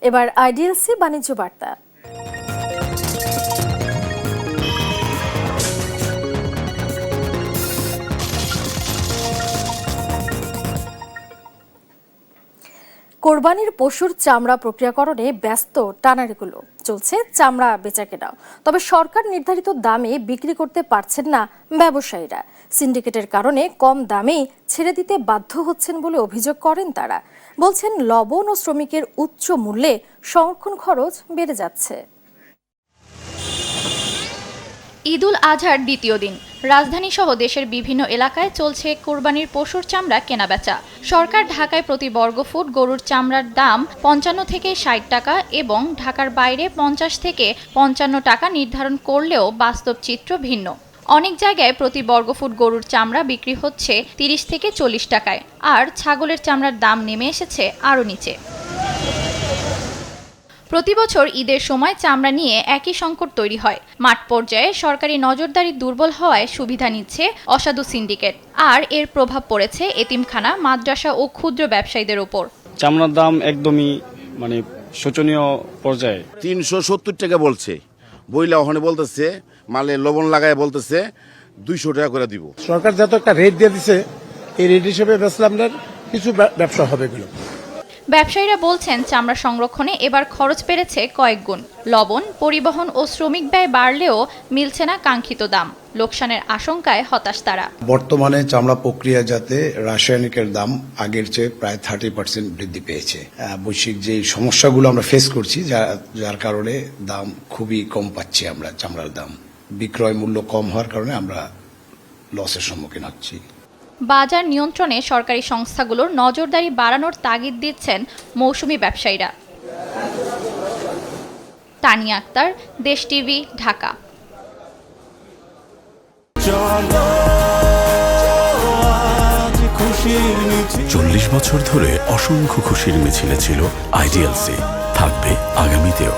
এবার আইডিএলসি বাণিজ্য বার্তা। কোরবানির পশুর চামড়া প্রক্রিয়াকরণে ব্যস্ত টানারিগুলো, চলছে চামড়া বেচাকেনা। তবে সরকার নির্ধারিত দামে বিক্রি করতে পারছেন না ব্যবসায়ীরা। সিন্ডিকেটের কারণে কম দামেই ছেড়ে দিতে বাধ্য হচ্ছেন বলে অভিযোগ করেন তারা। বলছেন লবণ ও শ্রমিকের উচ্চ মূল্যে সংরক্ষণ খরচ বেড়ে যাচ্ছে। ঈদুল আজহার দ্বিতীয় দিন রাজধানী সহ দেশের বিভিন্ন এলাকায় চলছে কোরবানির পশুর চামড়া কেনাবেচা। সরকার ঢাকায় প্রতি বর্গফুট গরুর চামড়ার দাম ৫৫ থেকে ৬০ টাকা এবং ঢাকার বাইরে ৫০ থেকে ৫৫ টাকা নির্ধারণ করলেও বাস্তব চিত্র ভিন্ন। অনেক জায়গায় প্রতি বর্গফুট গরুর চামড়া বিক্রি হচ্ছে ৩০ থেকে ৪০ টাকায়, আর ছাগলের চামড়ার দাম নেমে এসেছে আরও নিচে। প্রতি বছর ঈদের সময় চামড়া নিয়ে একই সংকট তৈরি হয়। মাঠ পর্যায়ে সরকারি নজরদারি দুর্বল হওয়ায় সুবিধা নিচ্ছে অসাধু সিন্ডিকেট, আর এর প্রভাব পড়েছে এতিমখানা, মাদ্রাসা ও ক্ষুদ্র ব্যবসায়ীদের ওপর। চামড়ার দাম একদমই শোচনীয় পর্যায়ে। ৩৭০ টাকা বলছে, বইলা ওখানে বলতেছে মালে লবণ লাগায় বলতেছে ২০০ টাকা করে দিব। সরকার যত একটা রেট দিয়ে দিছে, এই রেট হিসেবে বেচলামদের কিছু ব্যবসা হবে এগুলো। ব্যবসায়ীরা বলছেন চামড়া সংরক্ষণে এবার খরচ বেড়েছে কয়েক গুণ। লবণ, পরিবহন ও শ্রমিক ব্যয় বাড়লেও মিলছে না কাঙ্ক্ষিত দাম। লোকসানের আশঙ্কায় হতাশ তারা। বর্তমানে চামড়া প্রক্রিয়াজাতে রাসায়নিকের দাম আগের চেয়ে প্রায় 30% বৃদ্ধি পেয়েছে। বৈশ্বিক যে সমস্যাগুলো আমরা ফেস করছি, যার কারণে দাম খুবই কম পাচ্ছি আমরা। চামড়ার দাম বিক্রয় মূল্য কম হওয়ার কারণে আমরা লসের সম্মুখীন হচ্ছি। বাজার নিয়ন্ত্রণে সরকারি সংস্থাগুলোর নজরদারি বাড়ানোর তাগিদ দিচ্ছেন মৌসুমি ব্যবসায়ীরা। তানিয়া আক্তার, দেশ টিভি, ঢাকা। ৪০ বছর ধরে অসংখ্য খুশির মিছিলে ছিল আইডিএলসি, থাকবে আগামীতেও।